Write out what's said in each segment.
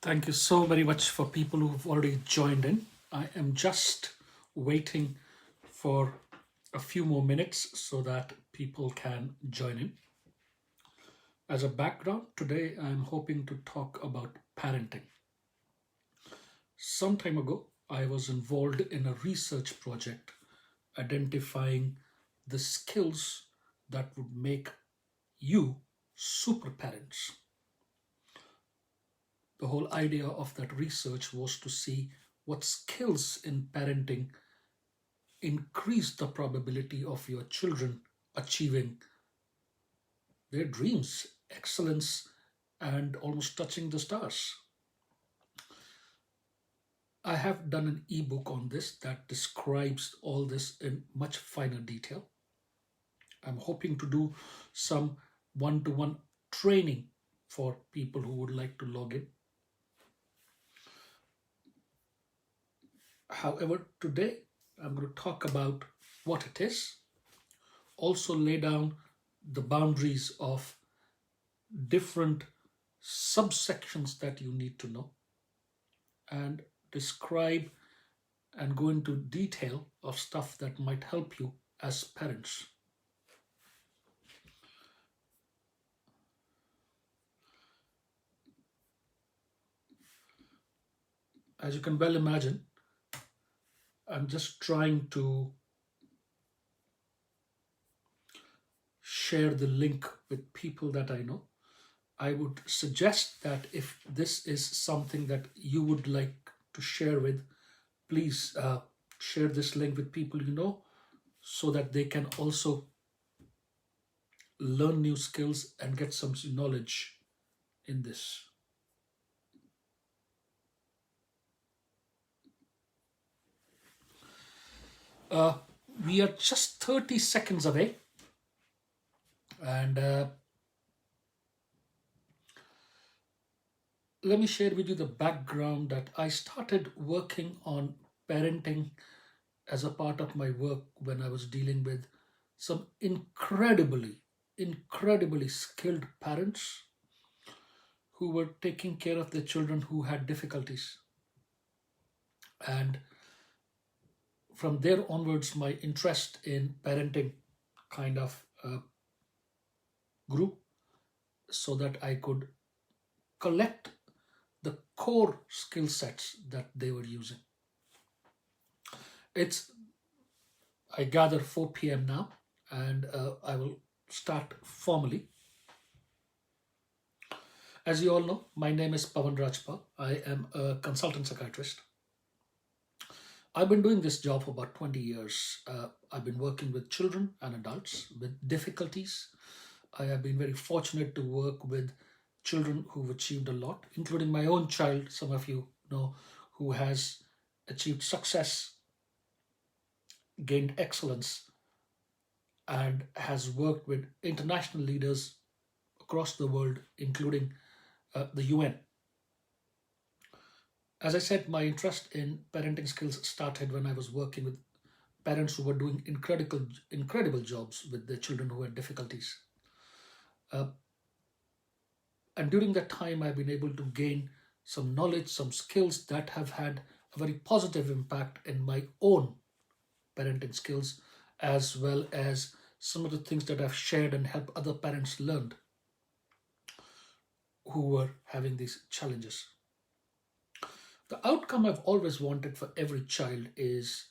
Thank you so very much for people who've already joined in. I am just waiting for a few more minutes so that people can join in. As a background, today I'm hoping to talk about parenting. Some time ago, I was involved in a research project identifying the skills that would make you super parents. The whole idea of that research was to see what skills in parenting increase the probability of your children achieving their dreams, excellence, and almost touching the stars. I have done an ebook on this that describes all this in much finer detail. I'm hoping to do some one to one training for people who would like to log in. However, today I'm going to talk about what it is, also lay down the boundaries of different subsections that you need to know, and describe and go into detail of stuff that might help you as parents. As you can well imagine, I'm just trying to share the link with people that I know. I would suggest that if this is something that you would like to share with, please share this link with people you know so that they can also learn new skills and get some knowledge in this. Uh, we are just 30 seconds away, and let me share with you the background that I started working on parenting as a part of my work when I was dealing with some incredibly skilled parents who were taking care of their children who had difficulties. And from there onwards, my interest in parenting kind of grew so that I could collect the core skill sets that they were using. It's, I gather, 4 p.m. now, and I will start formally. As you all know, my name is Pavan Rajpal. I am a consultant psychiatrist. I've been doing this job for about 20 years. I've been working with children and adults with difficulties. I have been very fortunate to work with children who've achieved a lot, including my own child, some of you know, who has achieved success, gained excellence, and has worked with international leaders across the world, including the UN. As I said, my interest in parenting skills started when I was working with parents who were doing incredible jobs with their children who had difficulties. Uh, and during that time, I've been able to gain some knowledge, some skills that have had a very positive impact in my own parenting skills, as well as some of the things that I've shared and helped other parents learn who were having these challenges. The outcome I've always wanted for every child is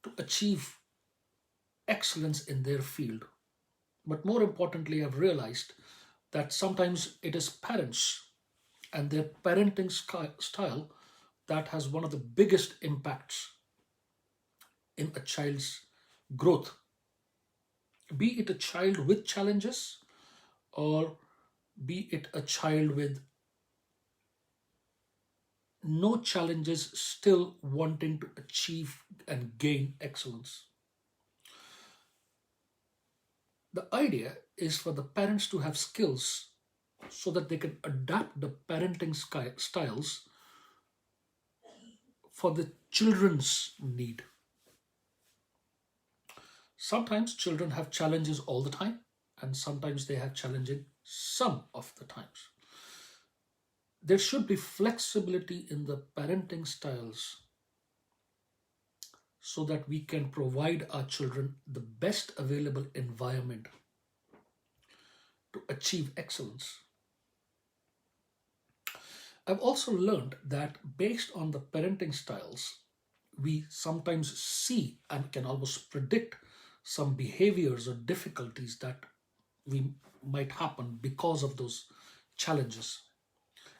to achieve excellence in their field. But more importantly, I've realized that sometimes it is parents and their parenting style that has one of the biggest impacts in a child's growth, be it a child with challenges or be it a child with no challenges still wanting to achieve and gain excellence. The idea is for the parents to have skills so that they can adapt the parenting styles for the children's need. Sometimes children have challenges all the time, and sometimes they have challenging some of the times. There should be flexibility in the parenting styles so that we can provide our children the best available environment to achieve excellence. I've also learned that based on the parenting styles, we sometimes see and can almost predict some behaviors or difficulties that we might happen because of those challenges.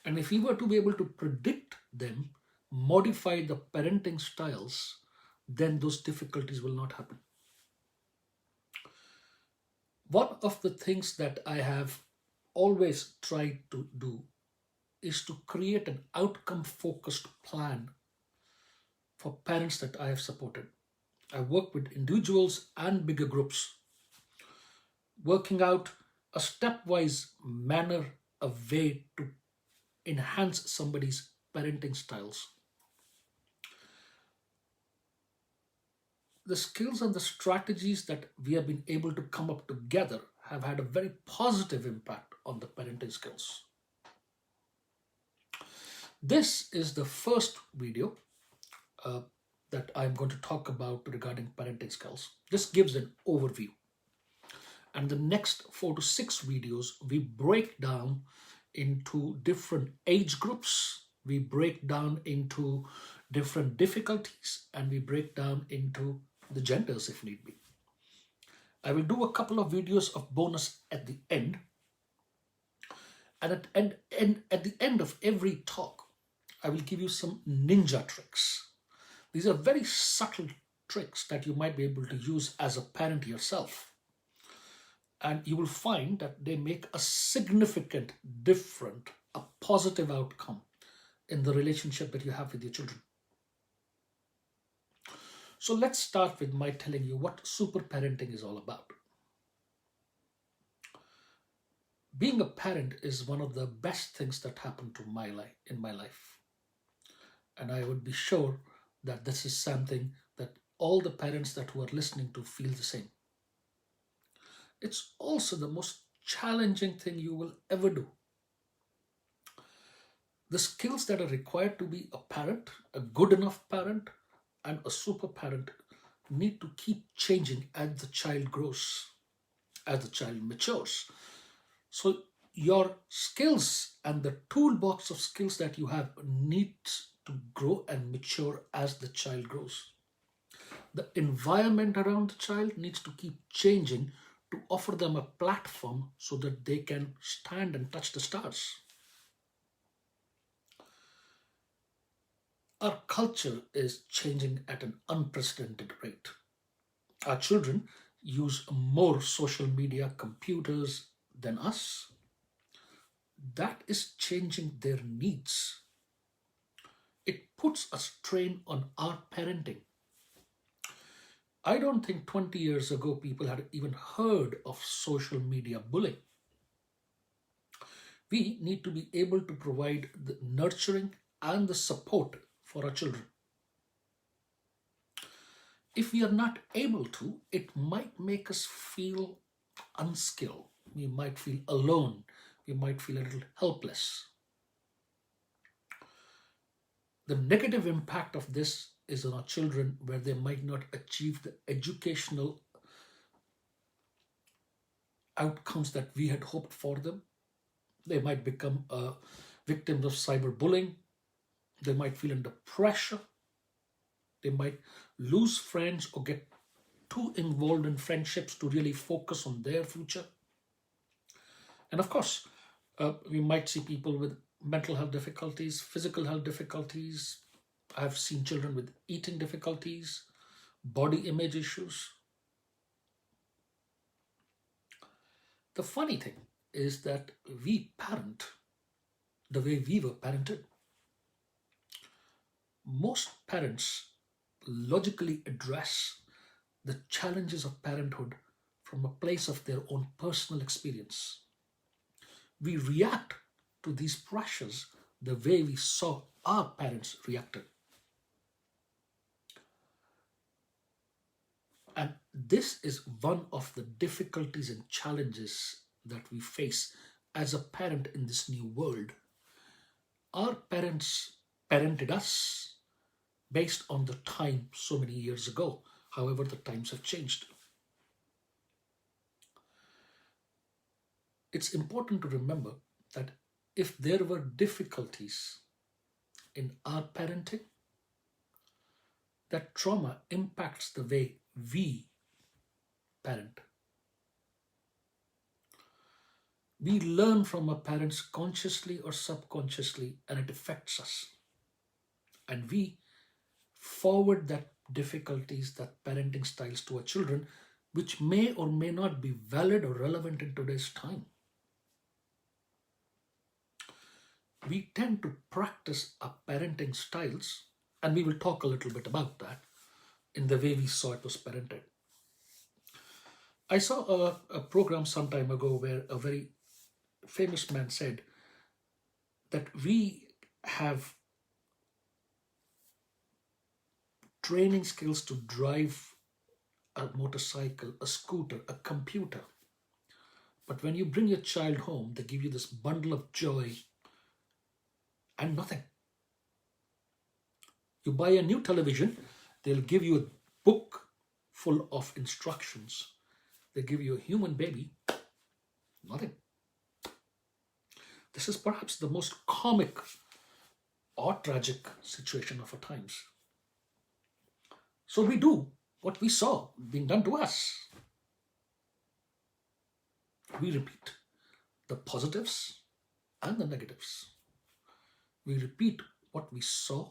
And if we were to be able to predict them, modify the parenting styles, then those difficulties will not happen. One of the things that I have always tried to do is to create an outcome focused plan for parents that I have supported. I work with individuals and bigger groups, working out a stepwise manner, a way to enhance somebody's parenting styles. The skills and the strategies that we have been able to come up together have had a very positive impact on the parenting skills. This is the first video uh, that I'm going to talk about regarding parenting skills. This gives an overview. And the next 4 to 6 videos, we break down into different age groups, we break down into different difficulties, and we break down into the genders if need be. I will do a couple of videos of bonus at the end. And at the end of every talk, I will give you some ninja tricks. These are very subtle tricks that you might be able to use as a parent yourself. And you will find that they make a significant difference, a positive outcome in the relationship that you have with your children. So let's start with my telling you what super parenting is all about. Being a parent is one of the best things that happened to in my life. And I would be sure that this is something that all the parents that who are listening to feel the same. It's also the most challenging thing you will ever do. The skills that are required to be a parent, a good enough parent, and a super parent need to keep changing as the child grows, as the child matures. So your skills and the toolbox of skills that you have needs to grow and mature as the child grows. The environment around the child needs to keep changing to offer them a platform so that they can stand and touch the stars. Our culture is changing at an unprecedented rate. Our children use more social media, computers than us. That is changing their needs. It puts a strain on our parenting. I don't think 20 years ago people had even heard of social media bullying. We need to be able to provide the nurturing and the support for our children. If we are not able to, it might make us feel unskilled. We might feel alone. We might feel a little helpless. The negative impact of this is on our children, where they might not achieve the educational outcomes that we had hoped for them. They might become victims of cyberbullying. They might feel under pressure. They might lose friends or get too involved in friendships to really focus on their future. And of course, we might see people with mental health difficulties, physical health difficulties. I've seen children with eating difficulties, body image issues. The funny thing is that we parent the way we were parented. Most parents logically address the challenges of parenthood from a place of their own personal experience. We react to these pressures the way we saw our parents reacted. And this is one of the difficulties and challenges that we face as a parent in this new world. Our parents parented us based on the time so many years ago. However, the times have changed. It's important to remember that if there were difficulties in our parenting, that trauma impacts the way we parent. We learn from our parents consciously or subconsciously, and it affects us. And we forward that difficulties, that parenting styles to our children, which may or may not be valid or relevant in today's time. We tend to practice our parenting styles, and we will talk a little bit about that in the way we saw it was parented. I saw a program some time ago where a very famous man said that we have training skills to drive a motorcycle, a scooter, a computer. But when you bring your child home, they give you this bundle of joy and nothing. You buy a new television, they'll give you a book full of instructions. They give you a human baby, nothing. This is perhaps the most comic or tragic situation of our times. So we do what we saw being done to us. We repeat the positives and the negatives. We repeat what we saw.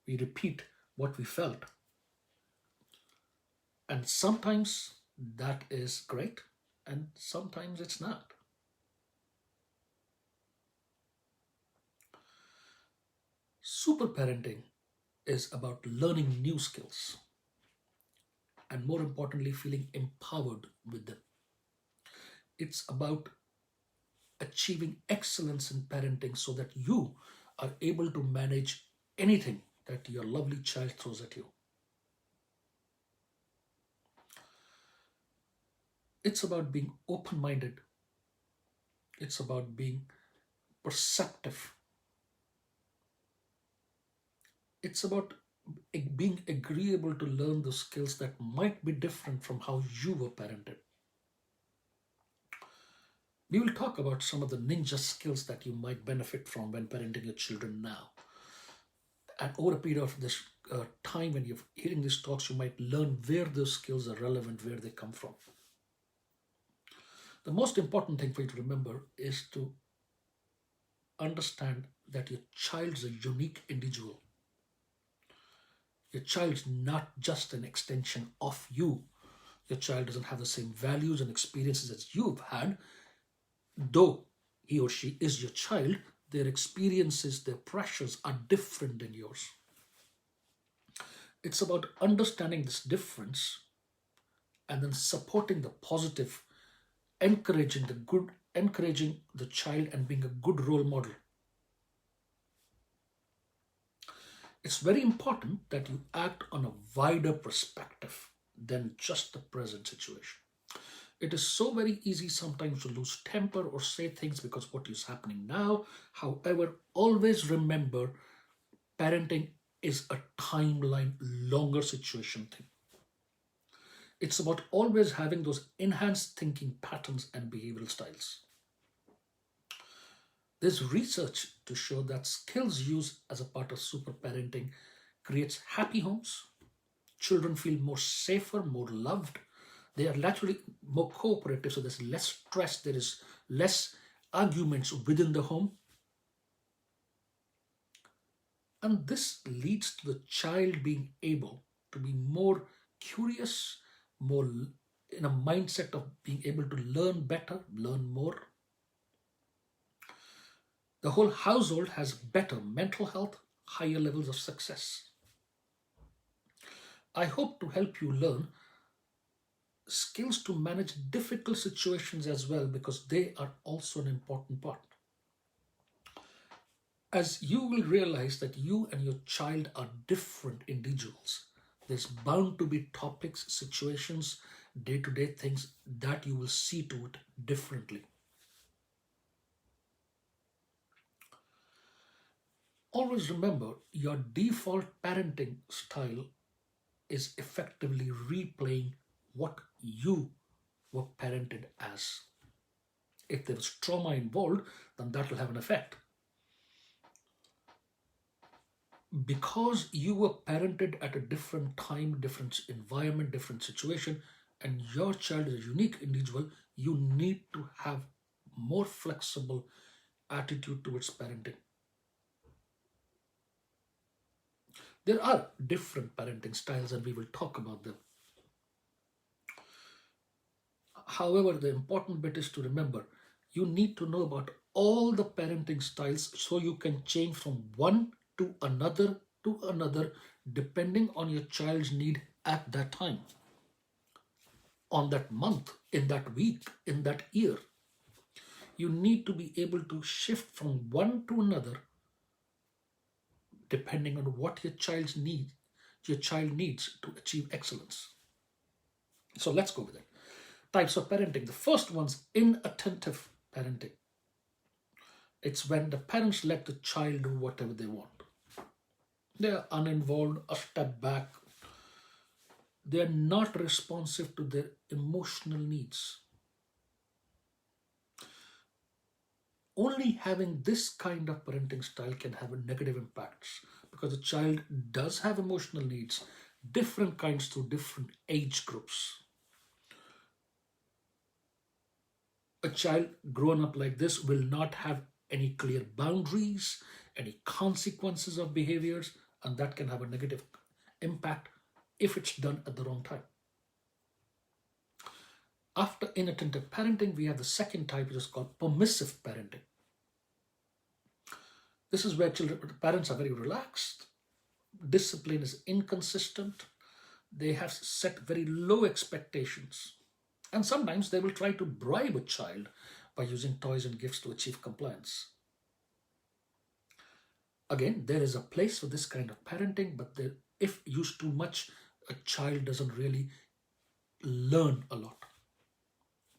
We repeat what we felt. And sometimes that is great, and sometimes it's not. Super parenting is about learning new skills and, more importantly, feeling empowered with them. It's about achieving excellence in parenting so that you are able to manage anything that your lovely child throws at you. It's about being open minded, it's about being perceptive, it's about being agreeable to learn the skills that might be different from how you were parented. We will talk about some of the ninja skills that you might benefit from when parenting your children now. And over a period of this time, when you're hearing these talks, you might learn where those skills are relevant, where they come from. The most important thing for you to remember is to understand that your child is a unique individual. Your child is not just an extension of you. Your child doesn't have the same values and experiences as you've had. Though he or she is your child, their experiences, their pressures are different than yours. It's about understanding this difference and then supporting the positive, encouraging the good, encouraging the child and being a good role model. It's very important that you act on a wider perspective than just the present situation. It is so very easy sometimes to lose temper or say things because what is happening now. However, always remember parenting is a timeline, longer situation thing. It's about always having those enhanced thinking patterns and behavioral styles. There's research to show that skills used as a part of super parenting creates happy homes. Children feel more safer, more loved. They are naturally more cooperative, so there's less stress, there is less arguments within the home. And this leads to the child being able to be more curious, more in a mindset of being able to learn better, learn more. The whole household has better mental health, higher levels of success. I hope to help you learn skills to manage difficult situations as well, because they are also an important part. As you will realize that you and your child are different individuals, there's bound to be topics, situations, day to day things that you will see to it differently. Always remember your default parenting style is effectively replaying what you were parented as. If there is trauma involved, then that will have an effect. Because you were parented at a different time, different environment, different situation, and your child is a unique individual, you need to have more flexible attitude towards parenting. There are different parenting styles, and we will talk about them. However, the important bit is to remember you need to know about all the parenting styles so you can change from one to another depending on your child's need at that time, on that month, in that week, in that year. You need to be able to shift from one to another depending on what your child needs to achieve excellence. So let's go with it. Types of parenting. The first one's inattentive parenting. It's when the parents let the child do whatever they want. They are uninvolved, a step back. They are not responsive to their emotional needs. Only having this kind of parenting style can have a negative impacts because the child does have emotional needs, different kinds to different age groups. A child grown up like this will not have any clear boundaries, any consequences of behaviors, and that can have a negative impact if it's done at the wrong time. After inattentive parenting, we have the second type, which is called permissive parenting. This is where parents are very relaxed, discipline is inconsistent, they have set very low expectations, and sometimes they will try to bribe a child by using toys and gifts to achieve compliance. Again, there is a place for this kind of parenting, but if used too much, a child doesn't really learn a lot.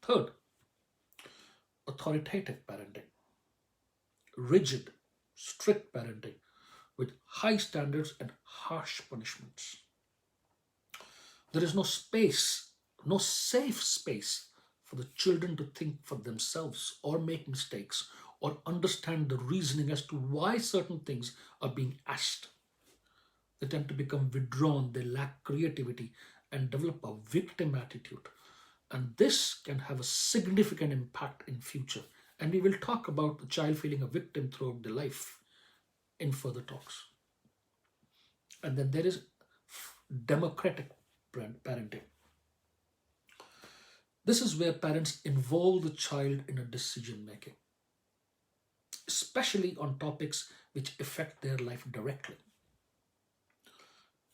Third, authoritative parenting. Rigid, strict parenting with high standards and harsh punishments. There is no space, no safe space for the children to think for themselves or make mistakes or understand the reasoning as to why certain things are being asked. They tend to become withdrawn, they lack creativity and develop a victim attitude. And this can have a significant impact in future. And we will talk about the child feeling a victim throughout their life in further talks. And then there is democratic parenting. This is where parents involve the child in a decision making, especially on topics which affect their life directly.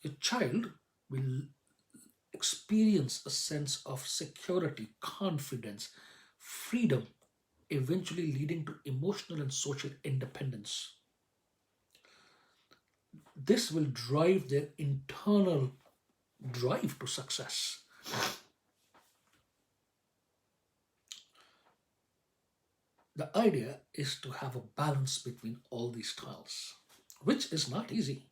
A child will experience a sense of security, confidence, freedom, eventually leading to emotional and social independence. This will drive their internal drive to success. The idea is to have a balance between all these styles, which is not easy.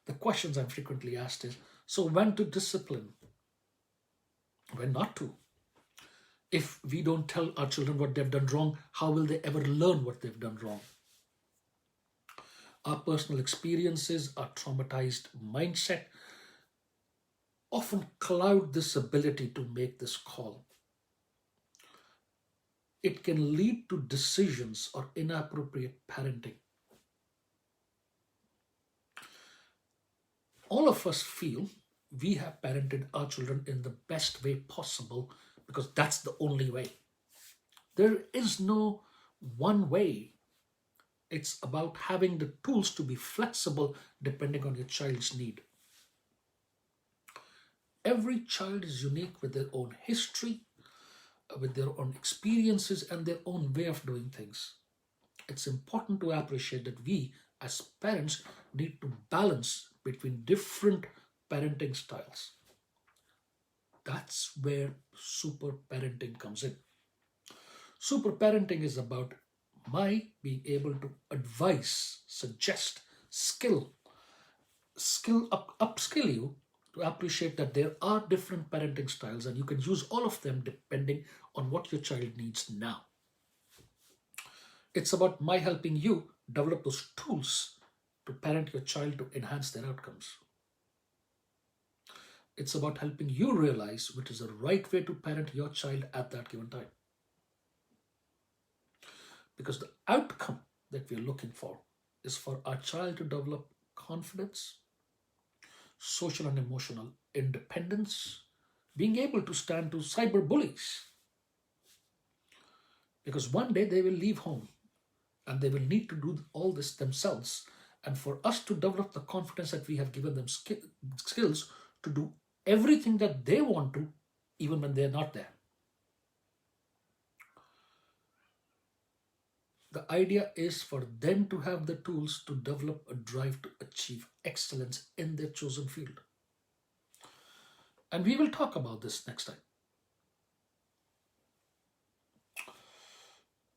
The questions I'm frequently asked is, so when to discipline? When not to? If we don't tell our children what they've done wrong, how will they ever learn what they've done wrong? Our personal experiences, our traumatized mindset often cloud this ability to make this call. It can lead to decisions or inappropriate parenting. All of us feel we have parented our children in the best way possible because that's the only way. There is no one way. It's about having the tools to be flexible depending on your child's need. Every child is unique with their own history, with their own experiences, and their own way of doing things. It's important to appreciate that we, as parents, need to balance between different parenting styles. That's where super parenting comes in. Super parenting is about My being able to advise, suggest, skill, upskill you to appreciate that there are different parenting styles and you can use all of them depending on what your child needs now. It's about my helping you develop those tools to parent your child to enhance their outcomes. It's about helping you realize which is the right way to parent your child at that given time. Because the outcome that we're looking for is for our child to develop confidence, social and emotional independence, being able to stand to cyber bullies. Because one day they will leave home and they will need to do all this themselves. And for us to develop the confidence that we have given them skills to do everything that they want to, even when they're not there. The idea is for them to have the tools to develop a drive to achieve excellence in their chosen field. And we will talk about this next time.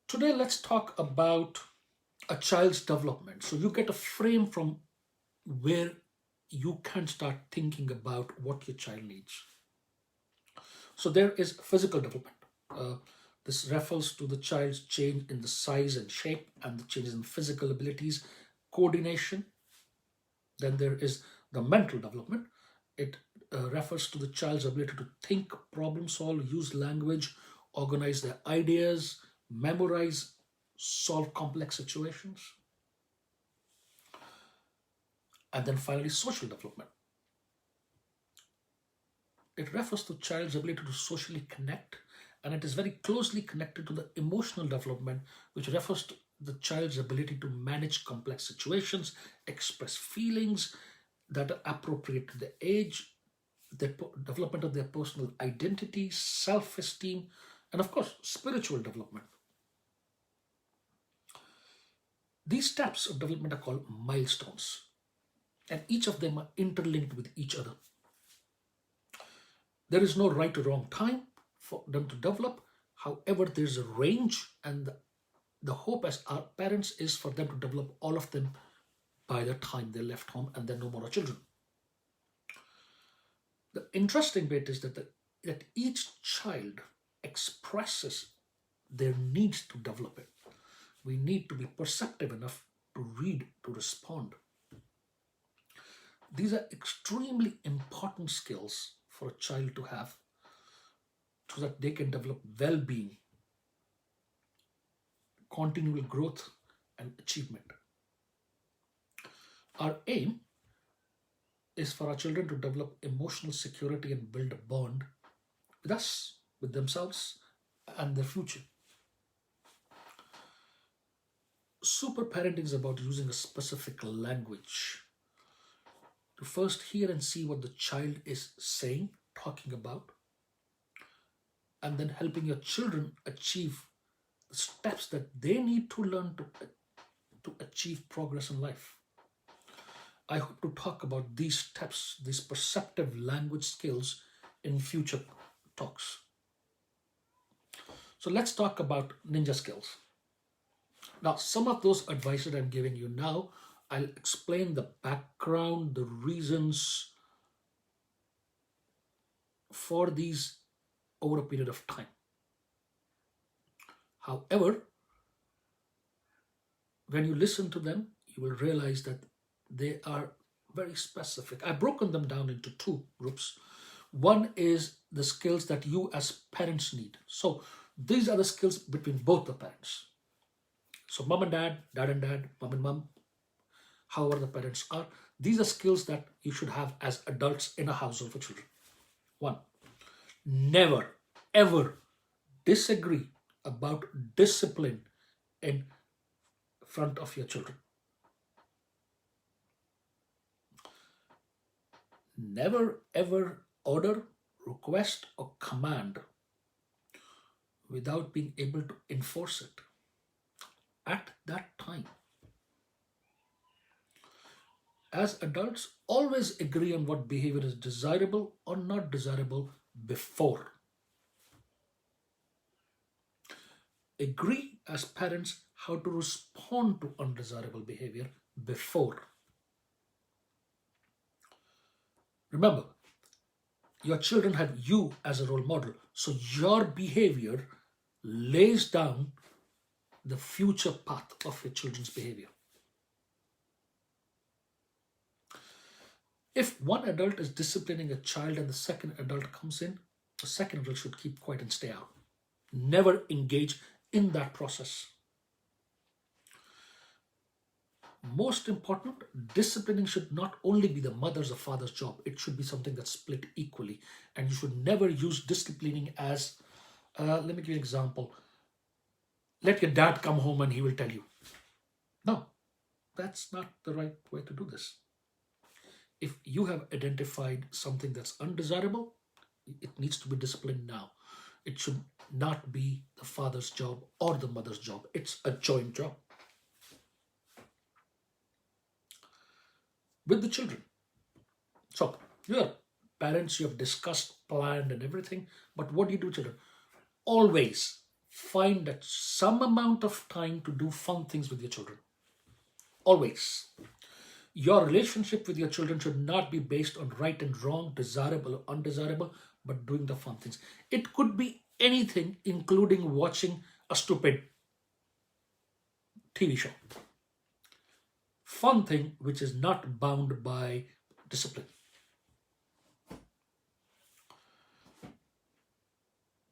Today, let's talk about a child's development. So you get a frame from where you can start thinking about what your child needs. So there is physical development. This refers to the child's change in the size and shape and the changes in physical abilities, coordination. Then there is the mental development. It refers to the child's ability to think, problem solve, use language, organize their ideas, memorize, solve complex situations. And then finally, social development. It refers to child's ability to socially connect, and it is very closely connected to the emotional development, which refers to the child's ability to manage complex situations, express feelings that are appropriate to the age, the development of their personal identity, self-esteem, and of course, spiritual development. These steps of development are called milestones, and each of them are interlinked with each other. There is no right or wrong time for them to develop. However, there's a range, and the hope as our parents is for them to develop all of them by the time they left home and then no more children. The interesting bit is that each child expresses their needs to develop it. We need to be perceptive enough to read, to respond. These are extremely important skills for a child to have so that they can develop well-being, continual growth, and achievement. Our aim is for our children to develop emotional security and build a bond with us, with themselves, and their future. Super parenting is about using a specific language to first hear and see what the child is saying, talking about, and then helping your children achieve the steps that they need to learn to achieve progress in life. I hope to talk about these steps, these perceptive language skills in future talks. So let's talk about ninja skills. Now, some of those advice that I'm giving you now, I'll explain the background, the reasons for these over a period of time. However, when you listen to them, you will realize that they are very specific. I've broken them down into two groups. One is the skills that you as parents need. So these are the skills between both the parents. So mom and dad, dad and dad, mom and mom, however the parents are. These are skills that you should have as adults in a household for children. One, never, ever disagree about discipline in front of your children. Never, ever order, request, or command without being able to enforce it at that time. As adults, always agree on what behavior is desirable or not desirable before. Agree as parents how to respond to undesirable behavior before. Remember, your children have you as a role model, so your behavior lays down the future path of your children's behavior. If one adult is disciplining a child and the second adult comes in, the second adult should keep quiet and stay out. Never engage in that process. Most important, disciplining should not only be the mother's or father's job, it should be something that's split equally. And you should never use disciplining as, let me give you an example. Let your dad come home and he will tell you. No, that's not the right way to do this. If you have identified something that's undesirable, it needs to be disciplined now. It should not be the father's job or the mother's job. It's a joint job. With the children. So, you're parents, you have discussed, planned, and everything, but what do you do, children? Always find that some amount of time to do fun things with your children. Always. Your relationship with your children should not be based on right and wrong, desirable or undesirable, but doing the fun things. It could be anything, including watching a stupid TV show. Fun thing which is not bound by discipline.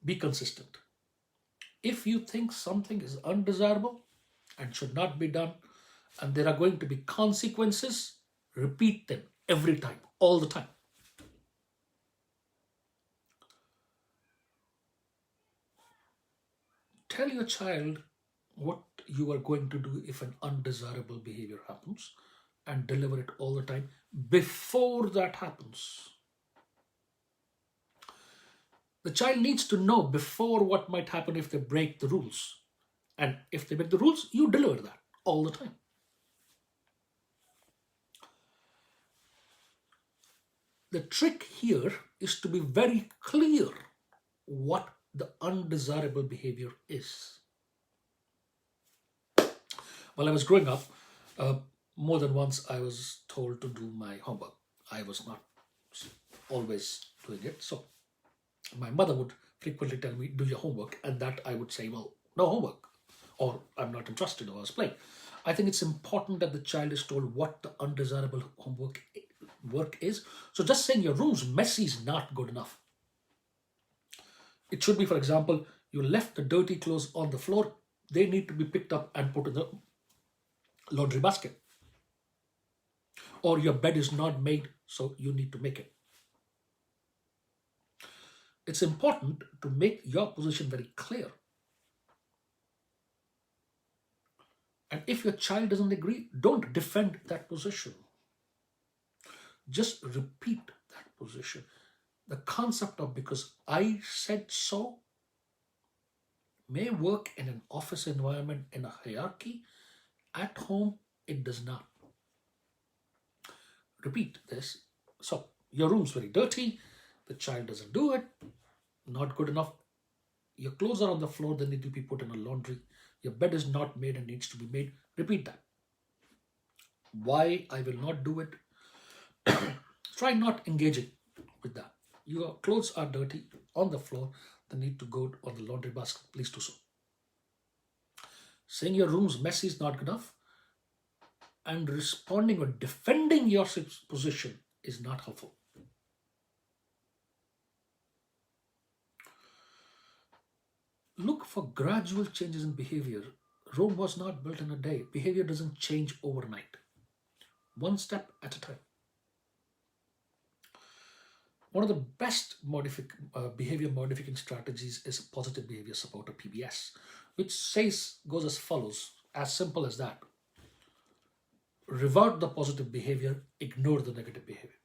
Be consistent. If you think something is undesirable and should not be done, and there are going to be consequences, repeat them every time, all the time. Tell your child what you are going to do if an undesirable behavior happens and deliver it all the time before that happens. The child needs to know before what might happen if they break the rules. And if they break the rules, you deliver that all the time. The trick here is to be very clear what the undesirable behavior is. While I was growing up, more than once I was told to do my homework. I was not always doing it. So my mother would frequently tell me, do your homework. And that I would say, well, no homework. Or I'm not interested, or I was playing. I think it's important that the child is told what the undesirable work is. So just saying your room's messy is not good enough. It should be, for example, you left the dirty clothes on the floor. They need to be picked up and put in the laundry basket. Or your bed is not made, so you need to make it. It's important to make your position very clear. And if your child doesn't agree, don't defend that position. Just repeat that position. The concept of because I said so may work in an office environment, in a hierarchy. At home, it does not. Repeat this. So, your room's very dirty. The child doesn't do it. Not good enough. Your clothes are on the floor. They need to be put in a laundry. Your bed is not made and needs to be made. Repeat that. Why I will not do it. Try not engaging with that. Your clothes are dirty on the floor. They need to go on the laundry basket. Please do so. Saying your room's messy is not good enough. And responding or defending your position is not helpful. Look for gradual changes in behavior. Rome was not built in a day. Behavior doesn't change overnight. One step at a time. One of the best behavior modifying strategies is positive behavior support, or PBS, which goes as follows, as simple as that. Reward the positive behavior, ignore the negative behavior.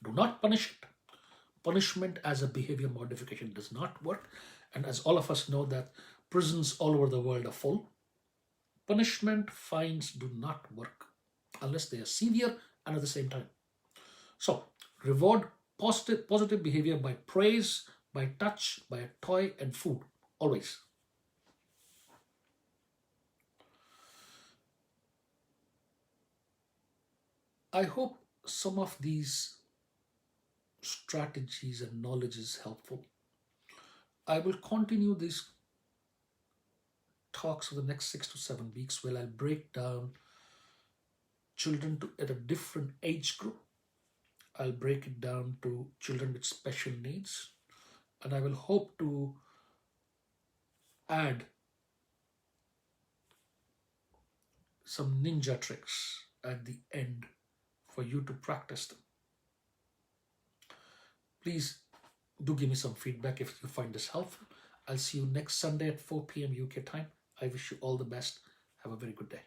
Do not punish it. Punishment as a behavior modification does not work. And as all of us know that prisons all over the world are full, punishment, fines do not work unless they are severe and at the same time. So, reward positive behavior by praise, by touch, by a toy and food, always. I hope some of these strategies and knowledge is helpful. I will continue these talks for the next 6 to 7 weeks where I'll break down children at a different age group. I'll break it down to children with special needs, and I will hope to add some ninja tricks at the end for you to practice them. Please do give me some feedback if you find this helpful. I'll see you next Sunday at 4 p.m. UK time. I wish you all the best. Have a very good day.